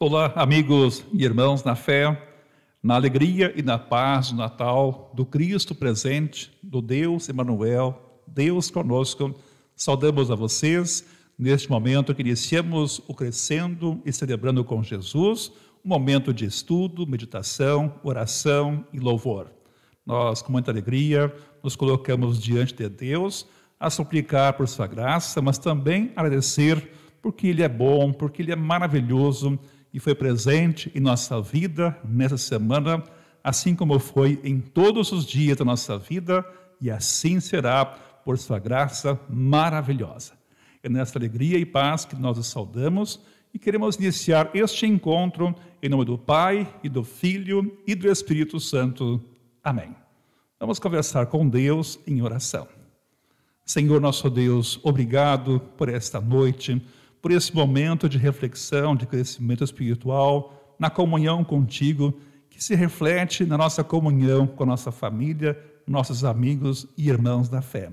Olá, amigos e irmãos na fé, na alegria e na paz do Natal, do Cristo presente, do Deus Emanuel, Deus conosco. Saudamos a vocês neste momento que iniciamos o Crescendo e Celebrando com Jesus, um momento de estudo, meditação, oração e louvor. Nós, com muita alegria, nos colocamos diante de Deus a suplicar por sua graça, mas também agradecer porque Ele é bom, porque Ele é maravilhoso e foi presente em nossa vida nessa semana, assim como foi em todos os dias da nossa vida, e assim será por sua graça maravilhosa. É nessa alegria e paz que nós os saudamos e queremos iniciar este encontro em nome do Pai e do Filho e do Espírito Santo. Amém. Vamos conversar com Deus em oração. Senhor nosso Deus, obrigado por esta noite, por esse momento de reflexão, de crescimento espiritual, na comunhão contigo, que se reflete na nossa comunhão com a nossa família, nossos amigos e irmãos da fé.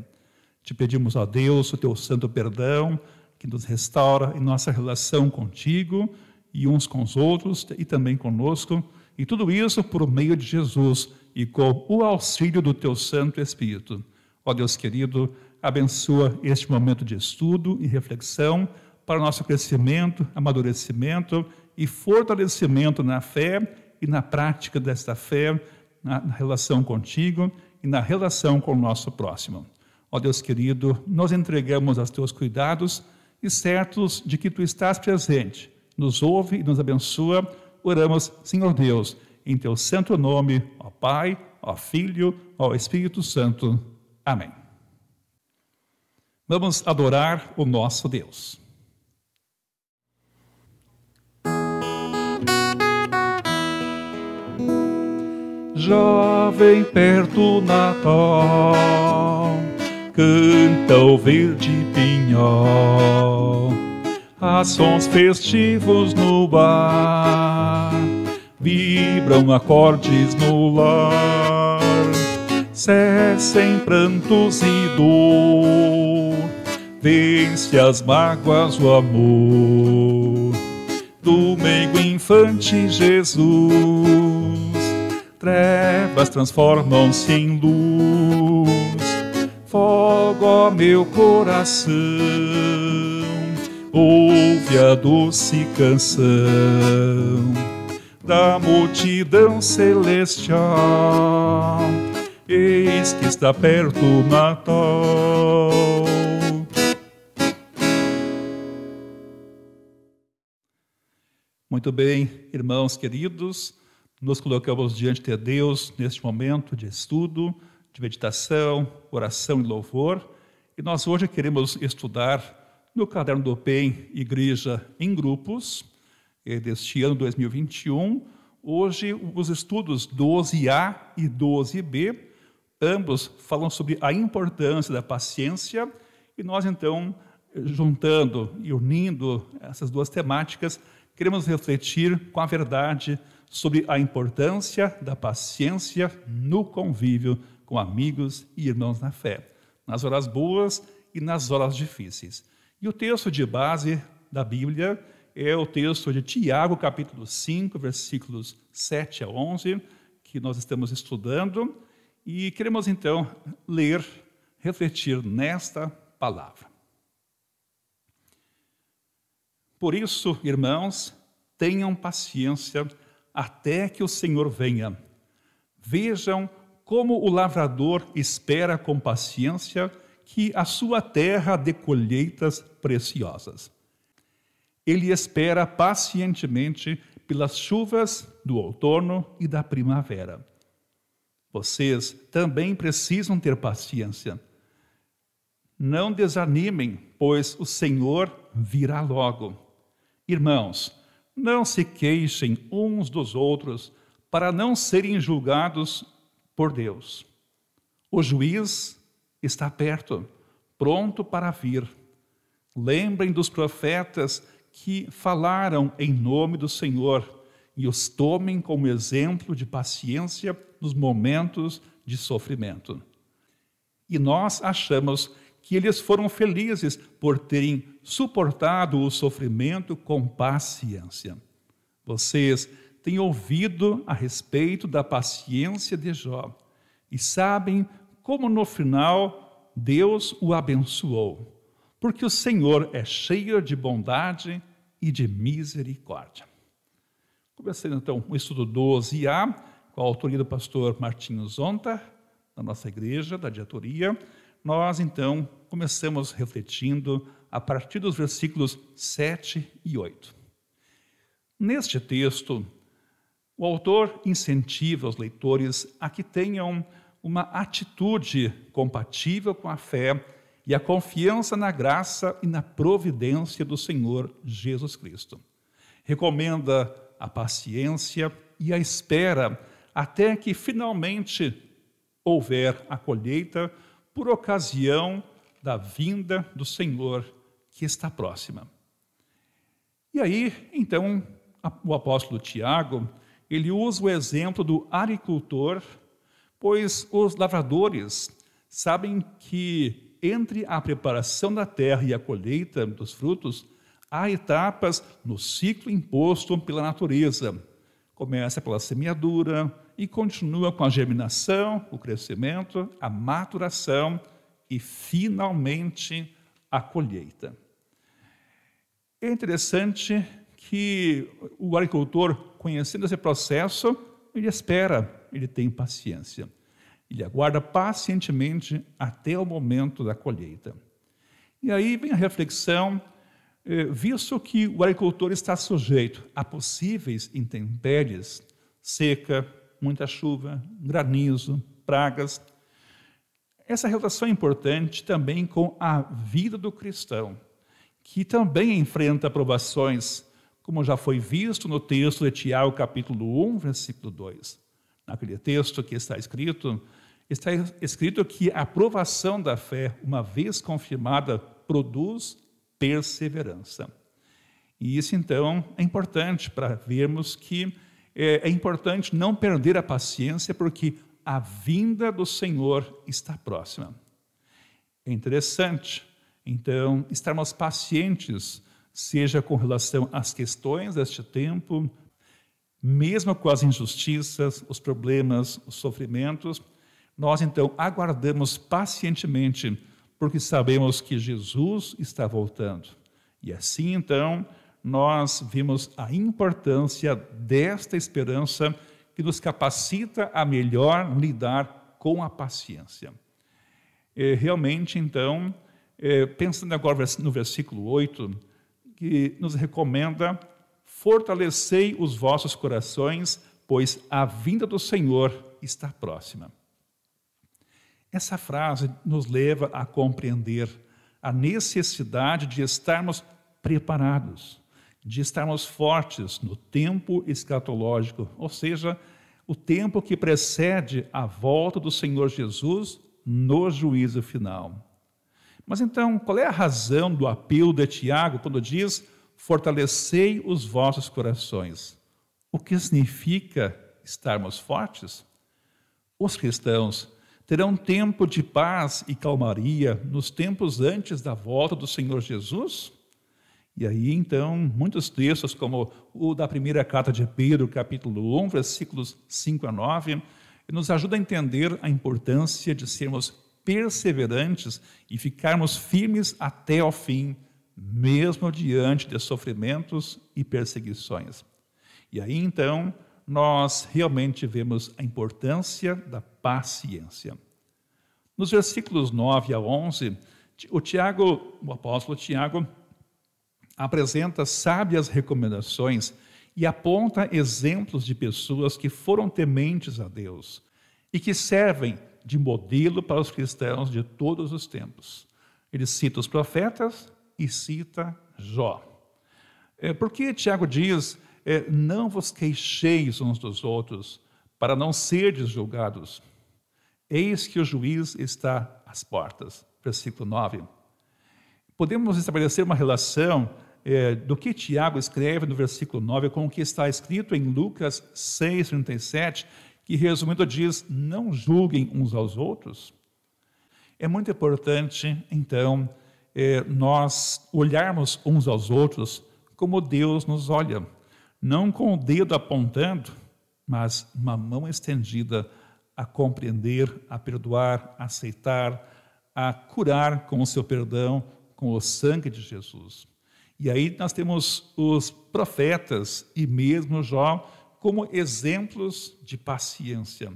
Te pedimos, ó Deus, o teu santo perdão, que nos restaura em nossa relação contigo e uns com os outros e também conosco, e tudo isso por meio de Jesus e com o auxílio do teu Santo Espírito. Ó Deus querido, abençoa este momento de estudo e reflexão para o nosso crescimento, amadurecimento e fortalecimento na fé e na prática desta fé, na relação contigo e na relação com o nosso próximo. Ó Deus querido, nós entregamos aos teus cuidados e certos de que tu estás presente, nos ouve e nos abençoa. Oramos, Senhor Deus, em teu santo nome, ó Pai, ó Filho, ó Espírito Santo. Amém. Vamos adorar o nosso Deus. Já vem perto o Natal, canta o verde pinhal, há sons festivos no bar, vibram acordes no lar, cessem prantos e dor, vence as mágoas o amor do meigo infante Jesus. Trevas transformam-se em luz, fogo ó meu coração, ouve a doce canção da multidão celestial, eis que está perto o Natal. Muito bem, irmãos queridos, nos colocamos diante de Deus neste momento de estudo, de meditação, oração e louvor. E nós hoje queremos estudar no Caderno do PEN Igreja em Grupos, deste ano 2021. Hoje os estudos 12A e 12B, ambos falam sobre a importância da paciência. E nós então, juntando e unindo essas duas temáticas, queremos refletir com a verdade sobre a importância da paciência no convívio com amigos e irmãos na fé, nas horas boas e nas horas difíceis. E o texto de base da Bíblia é o texto de Tiago, capítulo 5, versículos 7 a 11, que nós estamos estudando, e queremos então ler, refletir nesta palavra. Por isso, irmãos, tenham paciência até que o Senhor venha. Vejam como o lavrador espera com paciência que a sua terra dê colheitas preciosas. Ele espera pacientemente pelas chuvas do outono e da primavera. Vocês também precisam ter paciência. Não desanimem, pois o Senhor virá logo. Irmãos, não se queixem uns dos outros para não serem julgados por Deus. O juiz está perto, pronto para vir. Lembrem dos profetas que falaram em nome do Senhor e os tomem como exemplo de paciência nos momentos de sofrimento. E nós achamos que eles foram felizes por terem suportado o sofrimento com paciência. Vocês têm ouvido a respeito da paciência de Jó e sabem como no final Deus o abençoou, porque o Senhor é cheio de bondade e de misericórdia. Começando então o estudo 12A, com a autoria do pastor Martinho Zonta, da nossa igreja, da diretoria. Nós então começamos refletindo a partir dos versículos 7 e 8. Neste texto, o autor incentiva os leitores a que tenham uma atitude compatível com a fé e a confiança na graça e na providência do Senhor Jesus Cristo. Recomenda a paciência e a espera até que finalmente houver a colheita por ocasião da vinda do Senhor que está próxima. E aí, então, o apóstolo Tiago, ele usa o exemplo do agricultor, pois os lavradores sabem que entre a preparação da terra e a colheita dos frutos, há etapas no ciclo imposto pela natureza. Começa pela semeadura e continua com a germinação, o crescimento, a maturação e, finalmente, a colheita. É interessante que o agricultor, conhecendo esse processo, ele espera, ele tem paciência. Ele aguarda pacientemente até o momento da colheita. E aí vem a reflexão, visto que o agricultor está sujeito a possíveis intempéries, seca, muita chuva, granizo, pragas. Essa relação é importante também com a vida do cristão, que também enfrenta provações, como já foi visto no texto de Tiago, capítulo 1, versículo 2. Naquele texto que está escrito que a provação da fé, uma vez confirmada, produz perseverança. E isso, então, é importante para vermos que é importante não perder a paciência, porque a vinda do Senhor está próxima. É interessante, então, estarmos pacientes, seja com relação às questões deste tempo, mesmo com as injustiças, os problemas, os sofrimentos, nós, então, aguardamos pacientemente, porque sabemos que Jesus está voltando. E assim, então, nós vimos a importância desta esperança que nos capacita a melhor lidar com a paciência. Realmente, então, pensando agora no versículo 8, que nos recomenda: fortalecei os vossos corações, pois a vinda do Senhor está próxima. Essa frase nos leva a compreender a necessidade de estarmos preparados, de estarmos fortes no tempo escatológico, ou seja, o tempo que precede a volta do Senhor Jesus no juízo final. Mas então, qual é a razão do apelo de Tiago quando diz: fortalecei os vossos corações? O que significa estarmos fortes? Os cristãos terão tempo de paz e calmaria nos tempos antes da volta do Senhor Jesus? E aí, então, muitos textos, como o da primeira carta de Pedro, capítulo 1, versículos 5 a 9, nos ajudam a entender a importância de sermos perseverantes e ficarmos firmes até ao fim, mesmo diante de sofrimentos e perseguições. E aí, então, nós realmente vemos a importância da paciência. Nos versículos 9 a 11, o apóstolo Tiago apresenta sábias recomendações e aponta exemplos de pessoas que foram tementes a Deus e que servem de modelo para os cristãos de todos os tempos. Ele cita os profetas e cita Jó. Porque Tiago diz: não vos queixeis uns dos outros, para não serdes julgados. Eis que o juiz está às portas. Versículo 9. Podemos estabelecer uma relação do que Tiago escreve no versículo 9 com o que está escrito em Lucas 6,37, que resumindo diz: não julguem uns aos outros. É muito importante, então, nós olharmos uns aos outros como Deus nos olha. não com o dedo apontando, mas uma mão estendida a compreender, a perdoar, a aceitar, a curar com o seu perdão, com o sangue de Jesus. E aí nós temos os profetas e mesmo Jó como exemplos de paciência.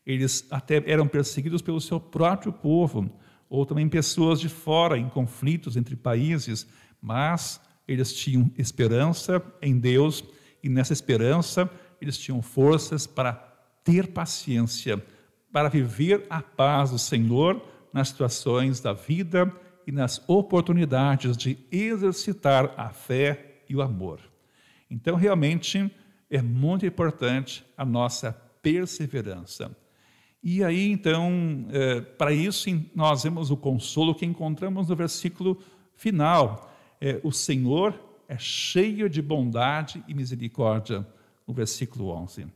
Eles até eram perseguidos pelo seu próprio povo, ou também pessoas de fora, em conflitos entre países, mas eles tinham esperança em Deus, e nessa esperança eles tinham forças para ter paciência, para viver a paz do Senhor nas situações da vida e nas oportunidades de exercitar a fé e o amor. Então, realmente, é muito importante a nossa perseverança. E aí, então, para isso, nós vemos o consolo que encontramos no versículo final. O Senhor é cheio de bondade e misericórdia, no versículo 11.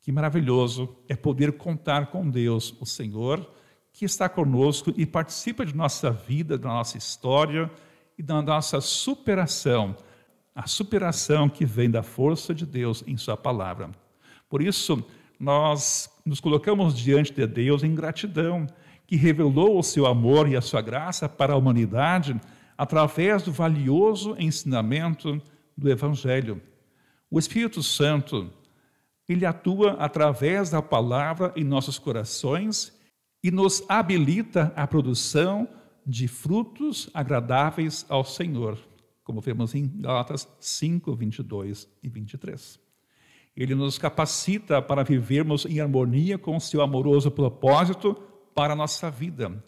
Que maravilhoso é poder contar com Deus, o Senhor, que está conosco e participa de nossa vida, da nossa história e da nossa superação. A superação que vem da força de Deus em sua palavra. Por isso, nós nos colocamos diante de Deus em gratidão, que revelou o seu amor e a sua graça para a humanidade através do valioso ensinamento do Evangelho. O Espírito Santo, ele atua através da palavra em nossos corações e nos habilita à produção de frutos agradáveis ao Senhor, como vemos em Gálatas 5, 22 e 23. Ele nos capacita para vivermos em harmonia com o seu amoroso propósito para a nossa vida.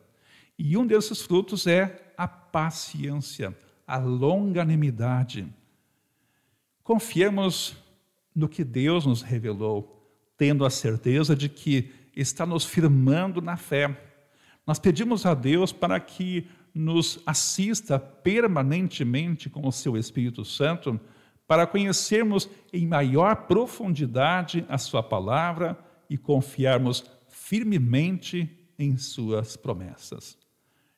E um desses frutos é a paciência, a longanimidade. Confiemos no que Deus nos revelou, tendo a certeza de que está nos firmando na fé. Nós pedimos a Deus para que nos assista permanentemente com o seu Espírito Santo, para conhecermos em maior profundidade a sua palavra e confiarmos firmemente em suas promessas.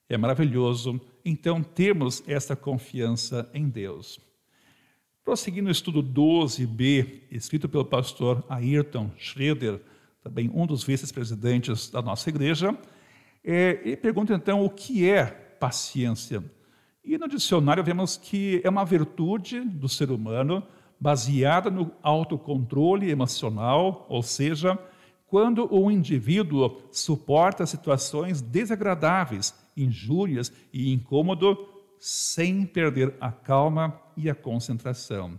É maravilhoso, então, termos essa confiança em Deus. Prosseguindo o estudo 12b, escrito pelo pastor Ayrton Schroeder, também um dos vice-presidentes da nossa igreja, ele pergunta, então, o que é paciência? E no dicionário vemos que é uma virtude do ser humano baseada no autocontrole emocional, ou seja, quando o indivíduo suporta situações desagradáveis, injúrias e incômodo sem perder a calma e a concentração.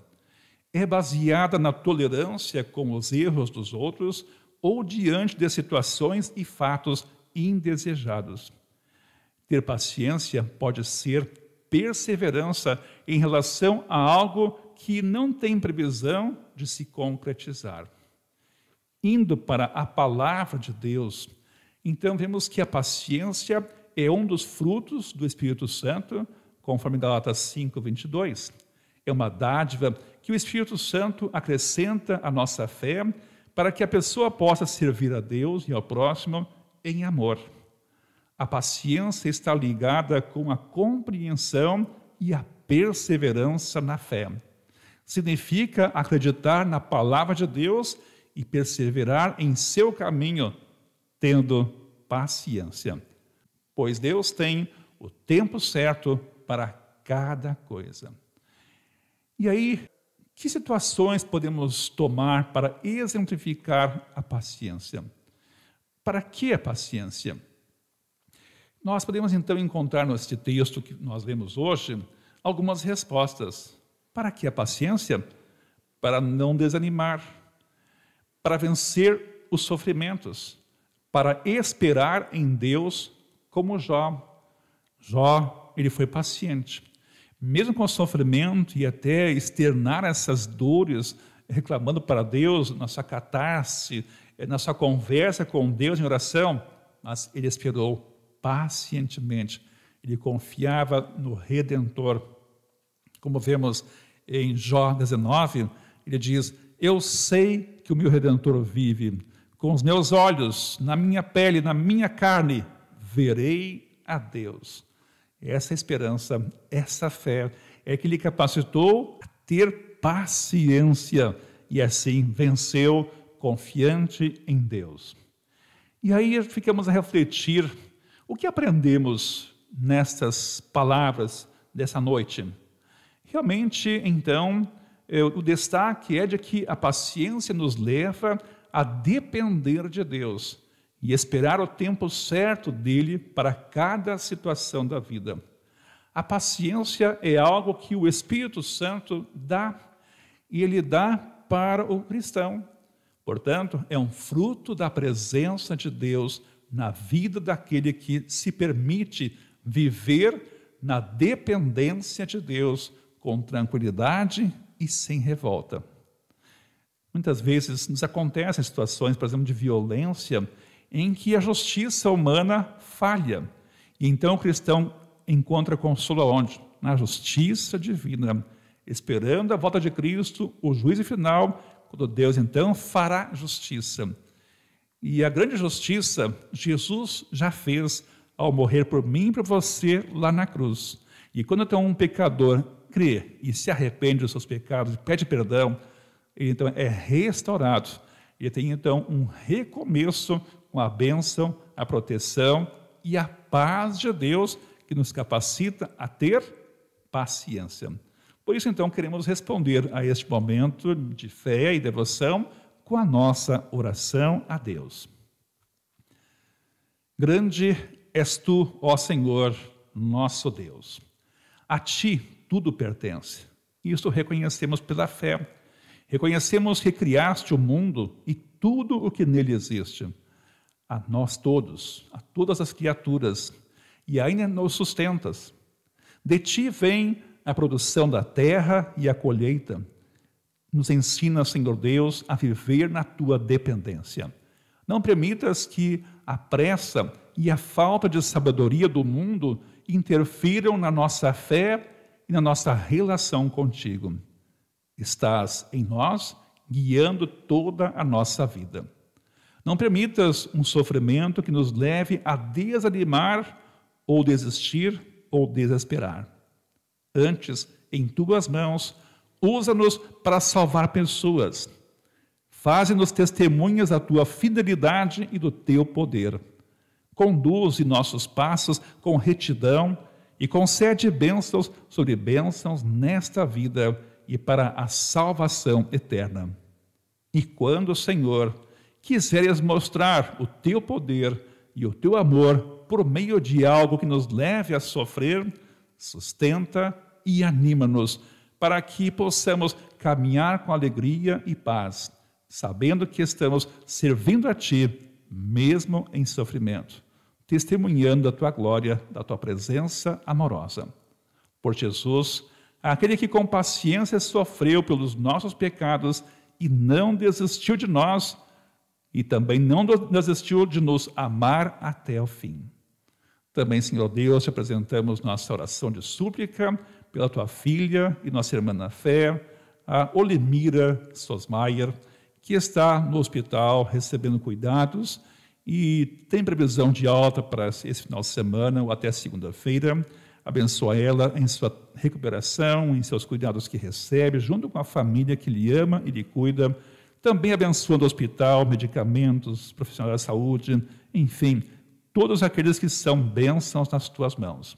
É baseada na tolerância com os erros dos outros ou diante de situações e fatos indesejados. Ter paciência pode ser perseverança em relação a algo que não tem previsão de se concretizar. Indo para a palavra de Deus, então vemos que a paciência é um dos frutos do Espírito Santo, conforme Gálatas 5, 22. É uma dádiva que o Espírito Santo acrescenta à nossa fé para que a pessoa possa servir a Deus e ao próximo em amor. A paciência está ligada com a compreensão e a perseverança na fé. Significa acreditar na palavra de Deus e perseverar em seu caminho, tendo paciência. Pois Deus tem o tempo certo para cada coisa. E aí, que situações podemos tomar para exemplificar a paciência? Para que a paciência? Nós podemos, então, encontrar neste texto que nós lemos hoje algumas respostas. Para que a paciência? Para não desanimar, para vencer os sofrimentos, para esperar em Deus como Jó. Jó, ele foi paciente. Mesmo com o sofrimento e até externar essas dores, reclamando para Deus, na sua catarse, na sua conversa com Deus em oração, mas ele esperou pacientemente, ele confiava no Redentor. Como vemos em Jó 19, ele diz, eu sei que o meu Redentor vive, com os meus olhos, na minha pele, na minha carne, verei a Deus. Essa esperança, essa fé, é que lhe capacitou a ter paciência e assim venceu, confiante em Deus. E aí ficamos a refletir o que aprendemos nestas palavras dessa noite. Realmente, então, o destaque é de que a paciência nos leva a depender de Deus e esperar o tempo certo dele para cada situação da vida. A paciência é algo que o Espírito Santo dá, e ele dá para o cristão. Portanto, é um fruto da presença de Deus na vida daquele que se permite viver na dependência de Deus com tranquilidade e sem revolta. Muitas vezes nos acontecem situações, por exemplo, de violência, em que a justiça humana falha. E então o cristão encontra consolo aonde? Na justiça divina, esperando a volta de Cristo, o juízo final, quando Deus então fará justiça. E a grande justiça, Jesus já fez ao morrer por mim e por você lá na cruz. E quando então um pecador crê e se arrepende dos seus pecados e pede perdão, ele então é restaurado. Ele tem então um recomeço com a bênção, a proteção e a paz de Deus que nos capacita a ter paciência. Por isso, então, queremos responder a este momento de fé e devoção com a nossa oração a Deus. Grande és tu, ó Senhor, nosso Deus. A ti tudo pertence. Isso reconhecemos pela fé. Reconhecemos que criaste o mundo e tudo o que nele existe. A nós todos, a todas as criaturas, e ainda nos sustentas. De ti vem a produção da terra e a colheita. Nos ensina, Senhor Deus, a viver na tua dependência. Não permitas que a pressa e a falta de sabedoria do mundo interfiram na nossa fé e na nossa relação contigo. Estás em nós, guiando toda a nossa vida. Não permitas um sofrimento que nos leve a desanimar ou desistir ou desesperar. Antes, em tuas mãos, usa-nos para salvar pessoas. Faze-nos testemunhas da tua fidelidade e do teu poder. Conduze nossos passos com retidão e concede bênçãos sobre bênçãos nesta vida e para a salvação eterna. E quando, Senhor, quiseres mostrar o teu poder e o teu amor por meio de algo que nos leve a sofrer, sustenta e anima-nos para que possamos caminhar com alegria e paz, sabendo que estamos servindo a ti, mesmo em sofrimento, testemunhando a tua glória, da tua presença amorosa. Por Jesus, aquele que com paciência sofreu pelos nossos pecados e não desistiu de nós, e também não desistiu de nos amar até o fim. Também, Senhor Deus, te apresentamos nossa oração de súplica pela tua filha e nossa irmã na fé, a Olimira Sosmaier, que está no hospital recebendo cuidados e tem previsão de alta para esse final de semana ou até segunda-feira. Abençoa ela em sua recuperação, em seus cuidados que recebe, junto com a família que lhe ama e lhe cuida. Também abençoando o hospital, medicamentos, profissionais da saúde, enfim, todos aqueles que são bênçãos nas tuas mãos.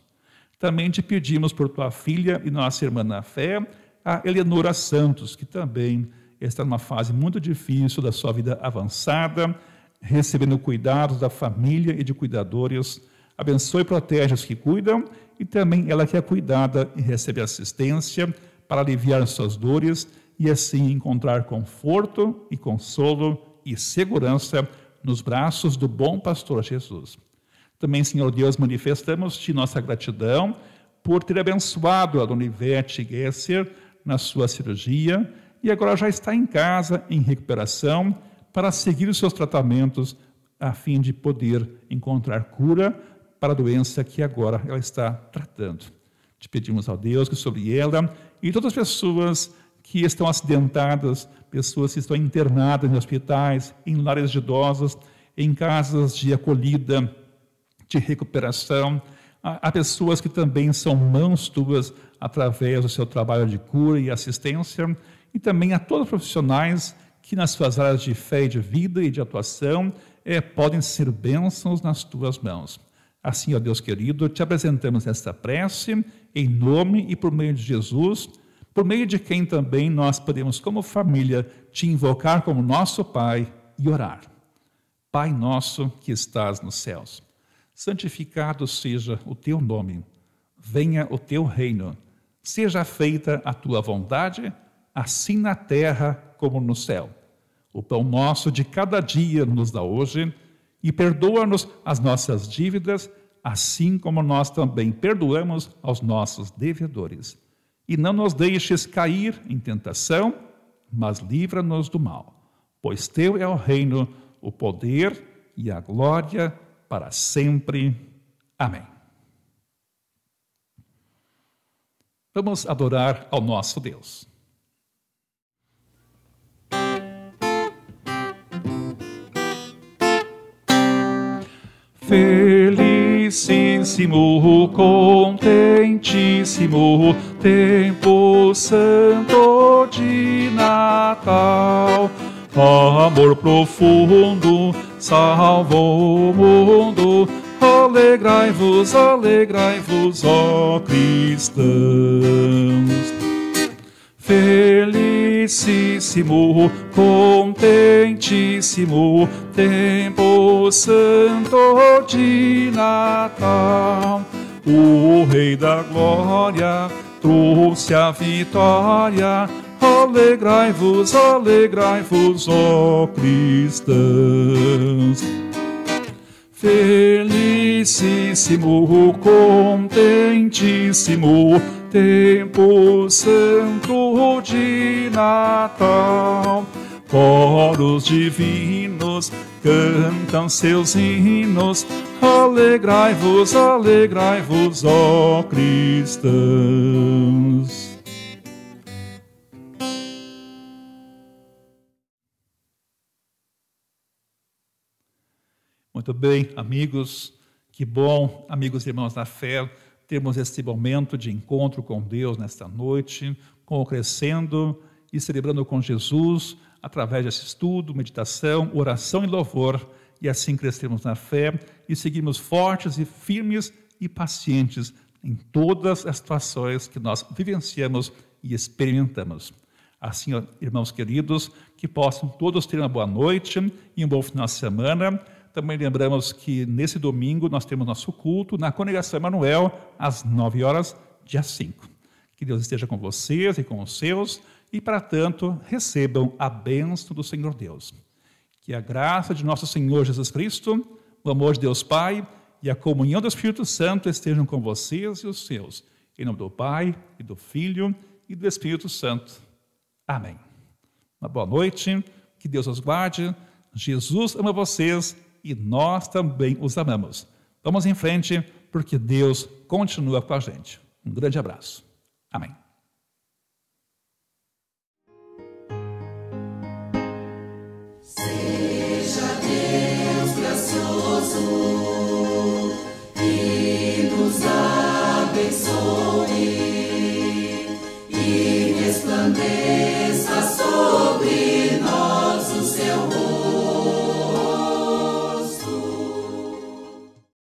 Também te pedimos por tua filha e nossa irmã na fé, a Eleonora Santos, que também está numa fase muito difícil da sua vida avançada, recebendo cuidados da família e de cuidadores. Abençoe e protege os que cuidam, e também ela que é cuidada e recebe assistência para aliviar suas dores e assim encontrar conforto e consolo e segurança nos braços do bom pastor Jesus. Também, Senhor Deus, manifestamos-te nossa gratidão por ter abençoado a Dona Ivete Gesser na sua cirurgia e agora já está em casa, em recuperação, para seguir os seus tratamentos a fim de poder encontrar cura para a doença que agora ela está tratando. Te pedimos ao Deus que sobre ela e todas as pessoas que estão acidentadas, pessoas que estão internadas em hospitais, em lares de idosos, em casas de acolhida, de recuperação. Há pessoas que também são mãos tuas através do seu trabalho de cura e assistência. e também a todos os profissionais que nas suas áreas de fé e de vida e de atuação podem ser bênçãos nas tuas mãos. Assim, ó Deus querido, te apresentamos esta prece em nome e por meio de Jesus, por meio de quem também nós podemos, como família, te invocar como nosso Pai e orar. Pai nosso que estás nos céus, santificado seja o teu nome, venha o teu reino, seja feita a tua vontade, assim na terra como no céu. O pão nosso de cada dia nos dá hoje, e perdoa-nos as nossas dívidas, assim como nós também perdoamos aos nossos devedores. E não nos deixes cair em tentação, mas livra-nos do mal. Pois teu é o reino, o poder e a glória para sempre. Amém. Vamos adorar ao nosso Deus. Felicíssimo, contentíssimo, tempo santo de Natal. Amor profundo salvou o mundo. Alegrai-vos, alegrai-vos, ó cristãos. Felicíssimo, contentíssimo, tempo santo de Natal. O Rei da Glória trouxe a vitória. Alegrai-vos, alegrai-vos, ó cristãos. Felicíssimo, contentíssimo, tempo santo de Natal. Coros divinos cantam seus hinos. Alegrai-vos, alegrai-vos, ó cristãos. Muito bem, amigos, que bom, amigos e irmãos na fé, termos este momento de encontro com Deus nesta noite, crescendo e celebrando com Jesus, através desse estudo, meditação, oração e louvor, e assim crescermos na fé e seguirmos fortes e firmes e pacientes em todas as situações que nós vivenciamos e experimentamos. Assim, irmãos queridos, que possam todos ter uma boa noite e um bom final de semana. Também lembramos que nesse domingo nós temos nosso culto na Congregação Emanuel, às 9 horas, dia 5. Que Deus esteja com vocês e com os seus, e para tanto recebam a bênção do Senhor Deus. Que a graça de nosso Senhor Jesus Cristo, o amor de Deus Pai e a comunhão do Espírito Santo estejam com vocês e os seus. Em nome do Pai, e do Filho e do Espírito Santo. Amém. Uma boa noite, que Deus os guarde. Jesus ama vocês e nós também os amamos. Vamos em frente, porque Deus continua com a gente. Um grande abraço. Amém. Seja Deus gracioso.